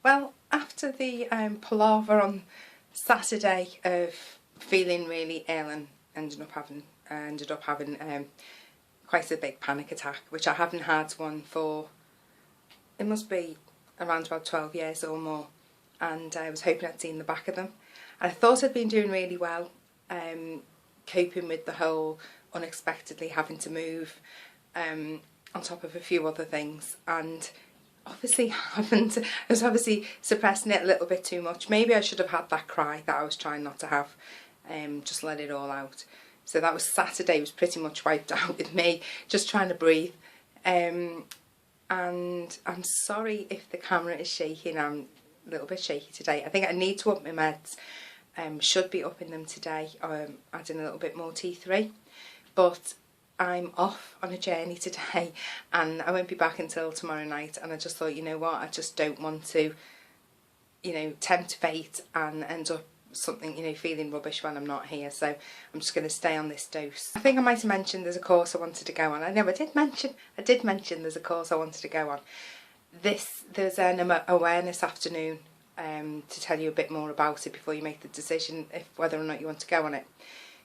Well, after the palaver on Saturday of feeling really ill and ended up having quite a big panic attack, which I haven't had one for, it must be around about 12 years or more, and I was hoping I'd seen the back of them. And I thought I'd been doing really well, coping with the whole unexpectedly having to move, on top of a few other things, and obviously haven't. I was obviously suppressing it a little bit too much. Maybe I should have had that cry that I was trying not to have, just let it all out. So that was Saturday, was pretty much wiped out with me, just trying to breathe. And I'm sorry if the camera is shaking, I'm a little bit shaky today. I think I need to up my meds, should be upping them today, adding a little bit more T3. But I'm off on a journey today and I won't be back until tomorrow night, and I just thought, you know what, I just don't want to, you know, tempt fate and end up something, you know, feeling rubbish when I'm not here. So I'm just going to stay on this dose. I think I might have mentioned there's a course I wanted to go on. I know I did mention there's a course I wanted to go on. There's an awareness afternoon to tell you a bit more about it before you make the decision whether or not you want to go on it.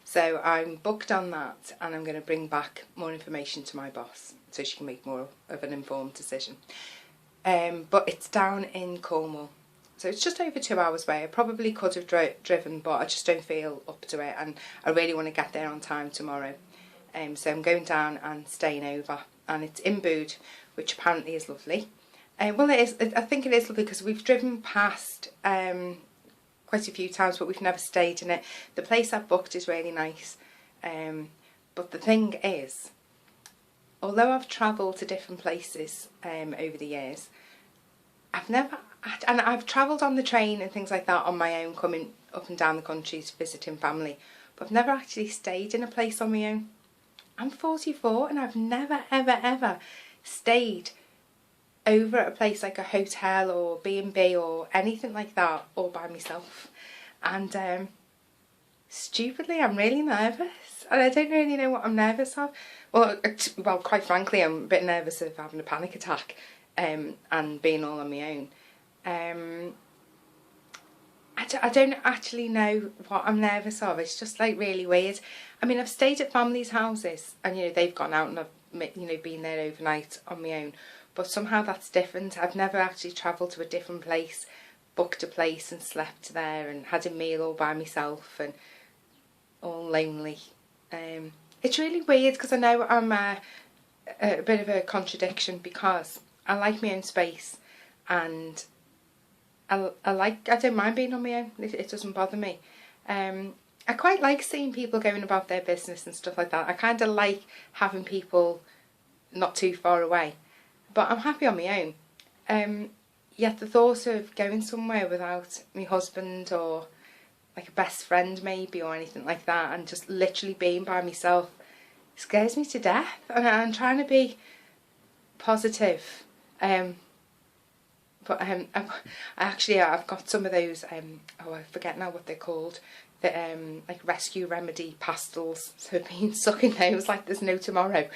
So I'm booked on that, and I'm going to bring back more information to my boss so she can make more of an informed decision. But it's down in Cornwall, so it's just over 2 hours away. I probably could have driven, but I just don't feel up to it, and I really want to get there on time tomorrow. So I'm going down and staying over, and it's in Bude, which apparently is lovely. Well, it is. I think it is lovely because we've driven past quite a few times, but we've never stayed in it. The place I've booked is really nice, but the thing is, although I've travelled to different places over the years, I've travelled on the train and things like that on my own, coming up and down the countries visiting family, but I've never actually stayed in a place on my own. I'm 44 and I've never ever stayed over at a place like a hotel or B&B or anything like that all by myself, and stupidly I'm really nervous, and I don't really know what I'm nervous of. Well, quite frankly, I'm a bit nervous of having a panic attack and being all on my own. I don't actually know what I'm nervous of. It's just like really weird. I mean, I've stayed at families' houses and, you know, they've gone out and I've, you know, been there overnight on my own. But somehow that's different. I've never actually travelled to a different place, booked a place and slept there and had a meal all by myself and all lonely. It's really weird because I know I'm a bit of a contradiction, because I like my own space and I don't mind being on my own. It doesn't bother me. I quite like seeing people going about their business and stuff like that. I kind of like having people not too far away. But I'm happy on my own. Yet the thought of going somewhere without my husband or like a best friend maybe or anything like that, and just literally being by myself, scares me to death. And I'm trying to be positive. But I've got some of those, I forget now what they're called, the like rescue remedy pastels. So I've been sucking those like there's no tomorrow.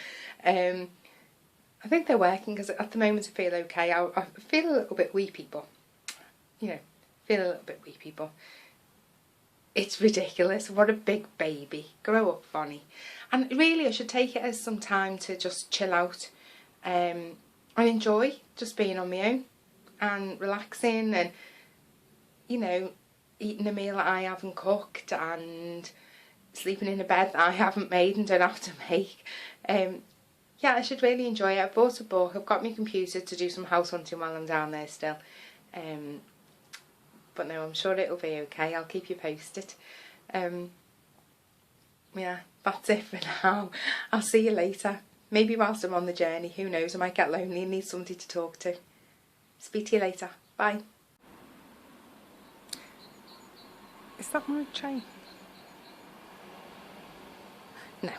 I think they're working because at the moment I feel okay. I feel a little bit weepy, but, you know, it's ridiculous. What a big baby. Grow up, Bonnie. And really I should take it as some time to just chill out and enjoy just being on my own and relaxing and, you know, eating a meal that I haven't cooked and sleeping in a bed that I haven't made and don't have to make. Yeah, I should really enjoy it. I've bought a book. I've got my computer to do some house hunting while I'm down there still. But no, I'm sure it'll be okay. I'll keep you posted. Yeah, that's it for now. I'll see you later. Maybe whilst I'm on the journey, who knows, I might get lonely and need somebody to talk to. Speak to you later. Bye. Is that my train? No.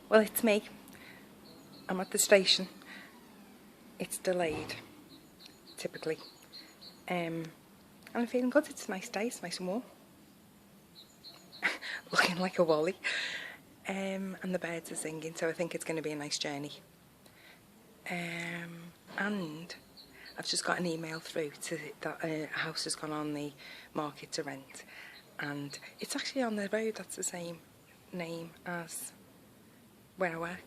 Well, it's me. I'm at the station. It's delayed, typically. And I'm feeling good. It's a nice day. It's nice and warm. Looking like a wally. And the birds are singing, so I think it's going to be a nice journey. And I've just got an email through that a house has gone on the market to rent, and it's actually on the road that's the same name as where I work.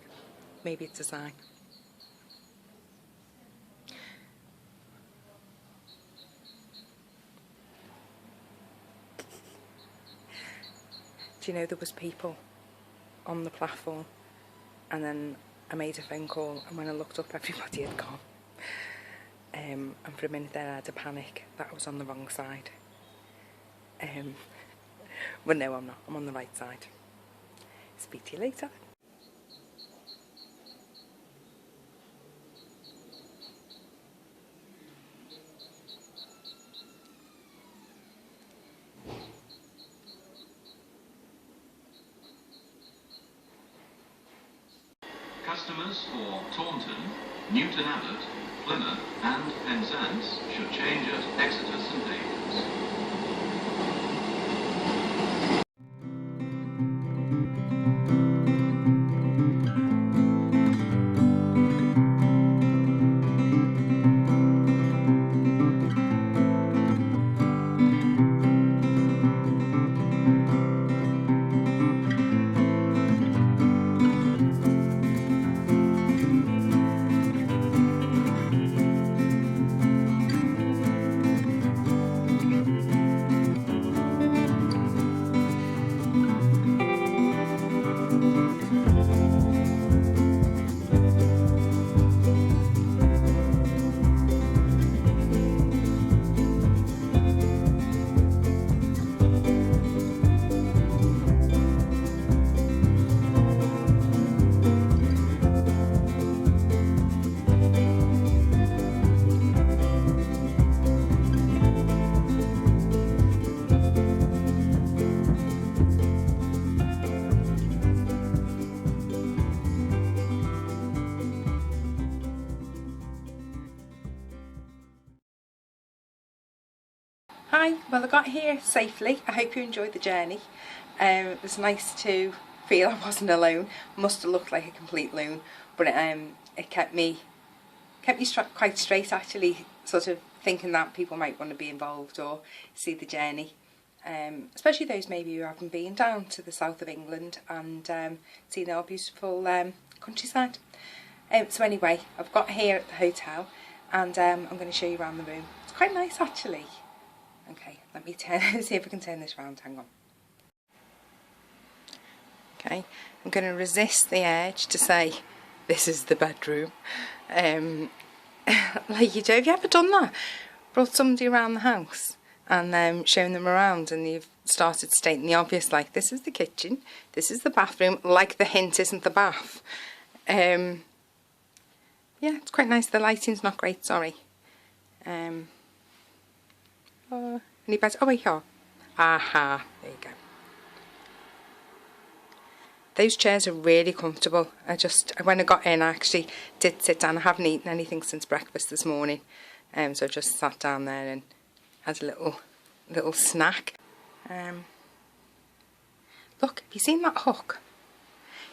Maybe it's a sign. Do you know there was people on the platform, and then I made a phone call, and when I looked up everybody had gone. And for a minute there I had a panic that I was on the wrong side. But no, I'm not. I'm on the right side. Speak to you later. Customers for Taunton, Newton Abbot, Plymouth and Penzance should change at Exeter St David's. Hi, well I got here safely. I hope you enjoyed the journey. It was nice to feel I wasn't alone. Must have looked like a complete loon, but it kept me quite straight actually, sort of thinking that people might want to be involved or see the journey. Especially those maybe who haven't been down to the south of England and seen our beautiful countryside. So anyway, I've got here at the hotel, and I'm going to show you around the room. It's quite nice actually. Okay, let me see if I can turn this round, hang on. Okay, I'm going to resist the urge to say this is the bedroom. Like you do, have you ever done that? Brought somebody around the house and shown them around, and you've started stating the obvious, like this is the kitchen, this is the bathroom, like the hint isn't the bath. Yeah, it's quite nice. The lighting's not great, sorry. Any better? Oh, wait, here. Aha, there you go. Those chairs are really comfortable. When I got in, I actually did sit down. I haven't eaten anything since breakfast this morning, so I just sat down there and had a little snack. Look, have you seen that hook?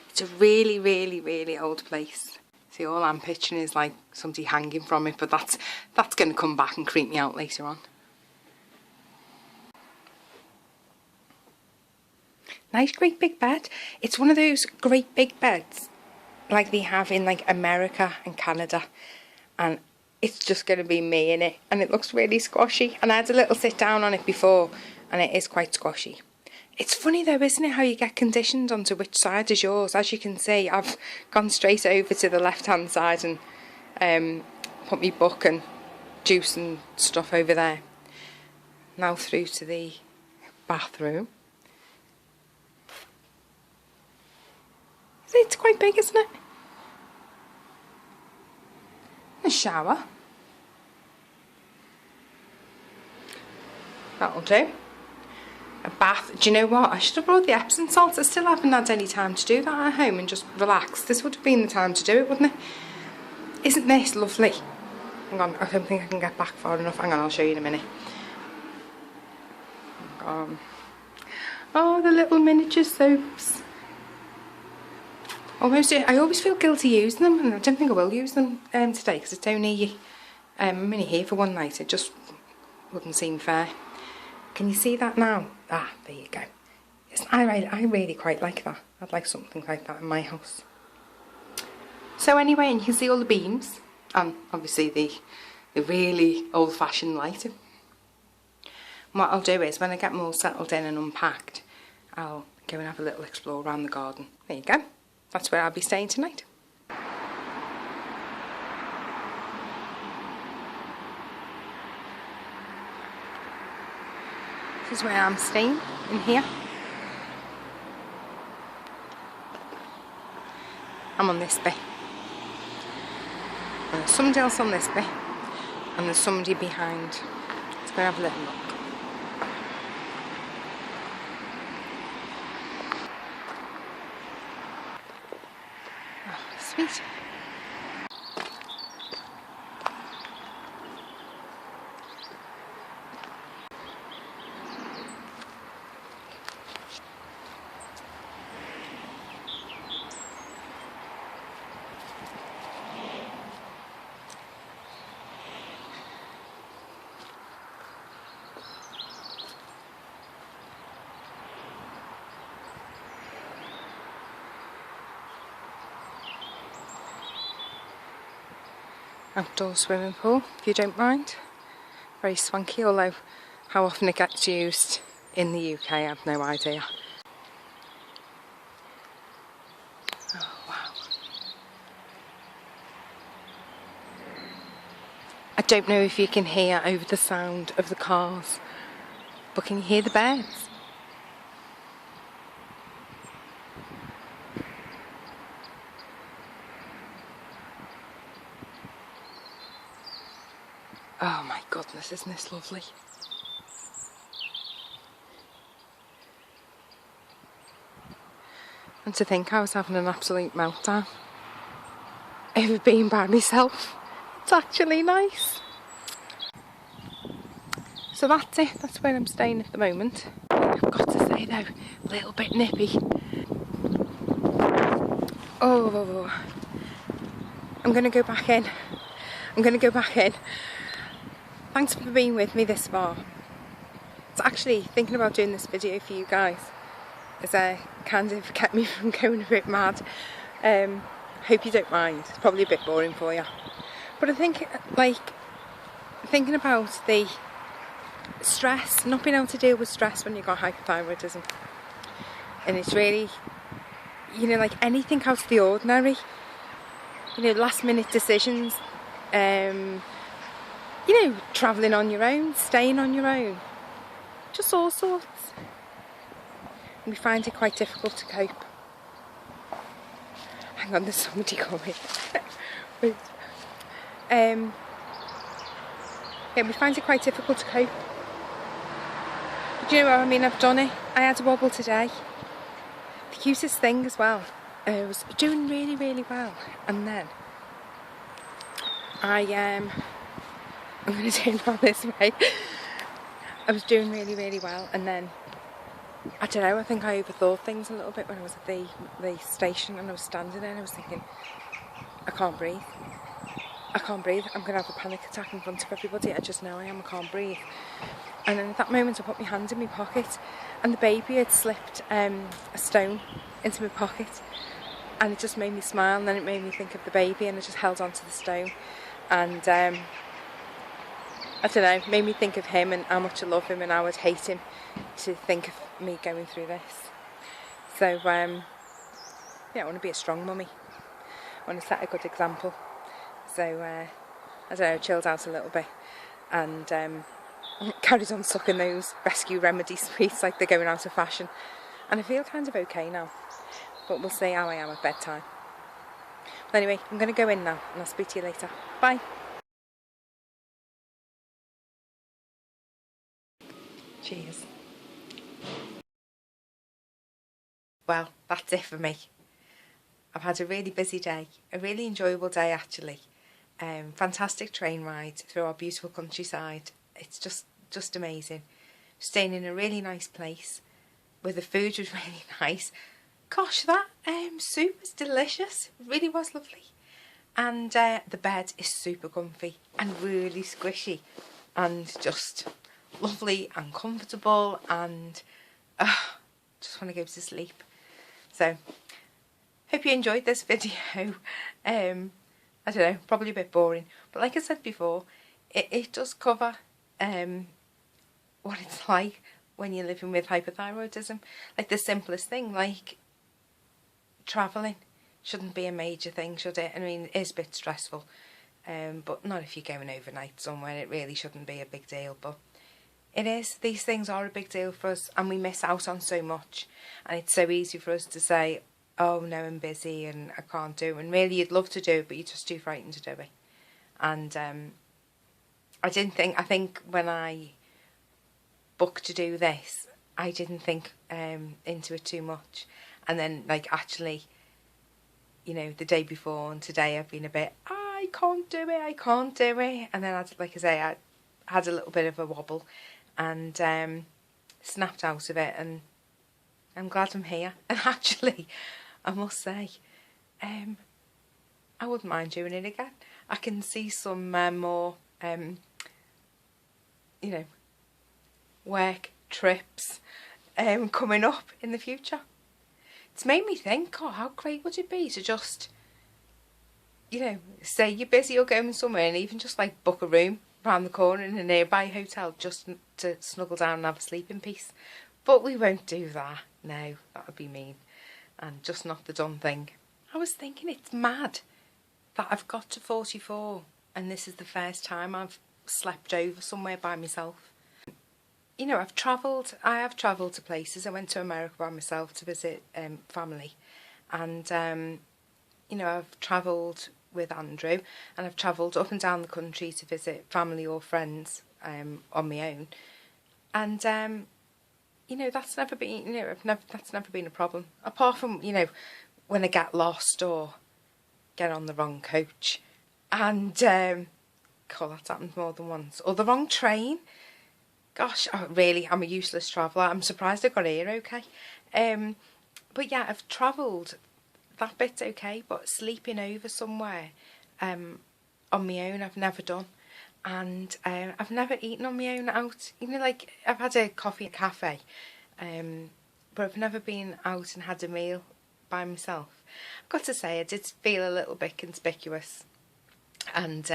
It's a really, really, really old place. See, all I'm picturing is like somebody hanging from it, but that's going to come back and creep me out later on. Nice great big bed. It's one of those great big beds like they have in like America and Canada, and it's just going to be me in it, and it looks really squashy, and I had a little sit down on it before and it is quite squashy. It's funny though, isn't it, how you get conditioned onto which side is yours. As you can see, I've gone straight over to the left hand side and put my book and juice and stuff over there. Now through to the bathroom. It's quite big, isn't it? A shower. That'll do. A bath. Do you know what? I should have brought the Epsom salts. I still haven't had any time to do that at home and just relax. This would have been the time to do it, wouldn't it? Isn't this lovely? Hang on, I don't think I can get back far enough. Hang on, I'll show you in a minute. Oh, the little miniature soaps. I always feel guilty using them, and I don't think I will use them today because it's only I'm only here for one night, it just wouldn't seem fair. Can you see that now? Ah, there you go. I really quite like that. I'd like something like that in my house. So anyway, and you can see all the beams, and obviously the really old-fashioned lighting. What I'll do is, when I get them all settled in and unpacked, I'll go and have a little explore around the garden. There you go. That's where I'll be staying tonight. This is where I'm staying, in here. I'm on this bit. And there's somebody else on this bit. And there's somebody behind. Let's go and have a little look. Oh, sweet. Outdoor swimming pool, if you don't mind. Very swanky, although how often it gets used in the UK, I have no idea. Oh wow. I don't know if you can hear over the sound of the cars, but can you hear the birds? Oh my goodness, isn't this lovely? And to think I was having an absolute meltdown over being by myself. It's actually nice. So that's it, that's where I'm staying at the moment. I've got to say though, a little bit nippy. Oh, I'm going to go back in. Thanks for being with me this far. It's actually thinking about doing this video for you guys has kind of kept me from going a bit mad. Hope you don't mind. It's probably a bit boring for you. But I think, like, thinking about the stress, not being able to deal with stress when you've got hypothyroidism. And it's really, you know, like anything out of the ordinary. You know, last minute decisions. You know, travelling on your own, staying on your own, just all sorts. And we find it quite difficult to cope. Hang on, there's somebody coming. Wait. Yeah, we find it quite difficult to cope. But do you know what I mean? I've done it. I had a wobble today. The cutest thing as well. I was doing really, really well, and then I'm going to turn around this way. I was doing really, really well, and then, I don't know, I think I overthought things a little bit when I was at the station and I was standing there and I was thinking, I can't breathe. I'm going to have a panic attack in front of everybody. I just know I can't breathe. And then at that moment I put my hand in my pocket and the baby had slipped a stone into my pocket, and it just made me smile, and then it made me think of the baby, and I just held on to the stone, and I don't know, made me think of him and how much I love him and how I'd hate him to think of me going through this. So, yeah, I want to be a strong mummy. I want to set a good example. So, I don't know, chilled out a little bit and carried on sucking those rescue remedy sweets like they're going out of fashion. And I feel kind of okay now. But we'll see how I am at bedtime. Well, anyway, I'm going to go in now and I'll speak to you later. Bye. Cheers. Well, that's it for me. I've had a really busy day, a really enjoyable day actually. Fantastic train ride through our beautiful countryside. It's just amazing. Staying in a really nice place where the food was really nice. Gosh, that soup was delicious. It really was lovely. And the bed is super comfy and really squishy and just lovely and comfortable, and just want to go to sleep. So hope you enjoyed this video. I don't know, probably a bit boring, but like I said before, it does cover what it's like when you're living with hypothyroidism. Like the simplest thing, like travelling, shouldn't be a major thing, should it? I mean, it is a bit stressful, but not if you're going overnight somewhere. It really shouldn't be a big deal, but it is. These things are a big deal for us, and we miss out on so much. And it's so easy for us to say, oh no, I'm busy and I can't do it. And really you'd love to do it, but you're just too frightened to do it. And I think when I booked to do this, I didn't think into it too much. And then, like, actually, you know, the day before and today I've been a bit, I can't do it. And then, like I say, I had a little bit of a wobble and snapped out of it, and I'm glad I'm here. And actually, I must say, I wouldn't mind doing it again. I can see some more, you know, work trips coming up in the future. It's made me think, oh, how great would it be to just, you know, say you're busy or going somewhere and even just like book a room around the corner in a nearby hotel just to snuggle down and have a sleep in peace. But we won't do that. No, that would be mean and just not the done thing. I was thinking it's mad that I've got to 44 and this is the first time I've slept over somewhere by myself. You know, I have travelled to places. I went to America by myself to visit family, and you know, I've travelled with Andrew, and I've travelled up and down the country to visit family or friends on my own, and you know, that's never been, you know, that's never been a problem, apart from, you know, when I get lost or get on the wrong coach, and God, that's happened more than once, or the wrong train. Gosh, really, I'm a useless traveller. I'm surprised I got here okay. But yeah, I've travelled, that bit's okay, but sleeping over somewhere on my own, I've never done. And I've never eaten on my own out. You know, like, I've had a coffee at a cafe, but I've never been out and had a meal by myself. I've got to say, I did feel a little bit conspicuous. And,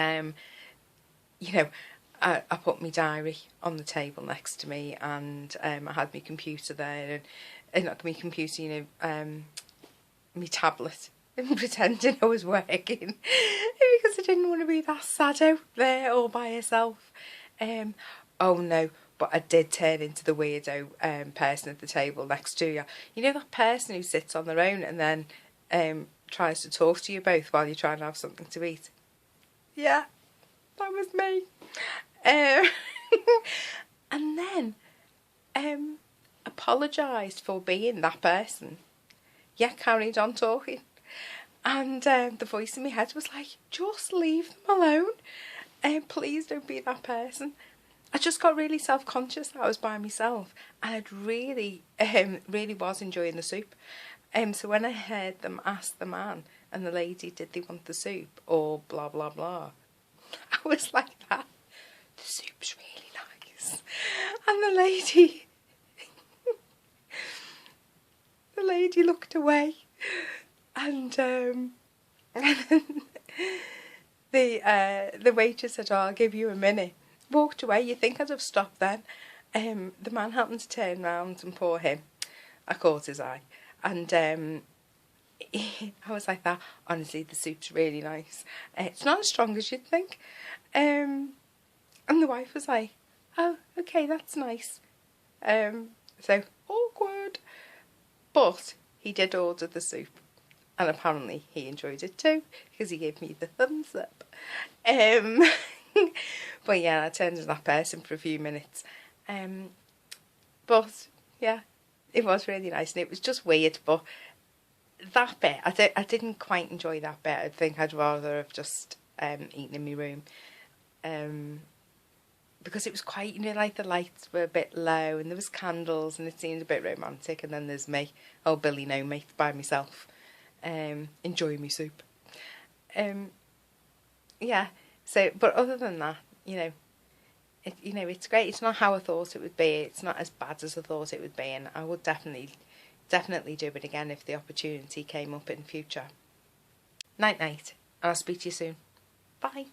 you know, I put my diary on the table next to me, and I had my computer there, and not my computer, you know, my tablet, and pretending I was working because I didn't want to be that sad out there all by herself. Oh no, but I did turn into the weirdo person at the table next to you. You know, that person who sits on their own and then tries to talk to you both while you're trying to have something to eat. Yeah, that was me. And then apologised for being that person, yet carried on talking. And the voice in my head was like, just leave them alone, please don't be that person. I just got really self-conscious that I was by myself, and I'd really was enjoying the soup. So when I heard them ask the man and the lady, did they want the soup or blah blah blah, I was like that. The soup's really nice. And the lady looked away, and the waitress said, oh, I'll give you a minute. Walked away. You'd think I'd have stopped then. The man happened to turn round and pour him. I caught his eye, and I was like that. Honestly, the soup's really nice. It's not as strong as you'd think. And the wife was like, oh, okay, that's nice. So, awkward. But he did order the soup. And apparently he enjoyed it too, because he gave me the thumbs up. But yeah, I turned into that person for a few minutes. But yeah, it was really nice. And it was just weird, but that bit, I didn't quite enjoy that bit. I think I'd rather have just eaten in my room. Because it was quite, you know, like the lights were a bit low and there was candles and it seemed a bit romantic, and then there's me, oh Billy no mate, by myself, enjoying my soup. yeah. So, but other than that, it's great. It's not how I thought it would be. It's not as bad as I thought it would be, and I would definitely do it again if the opportunity came up in future. Night night, and I'll speak to you soon. Bye.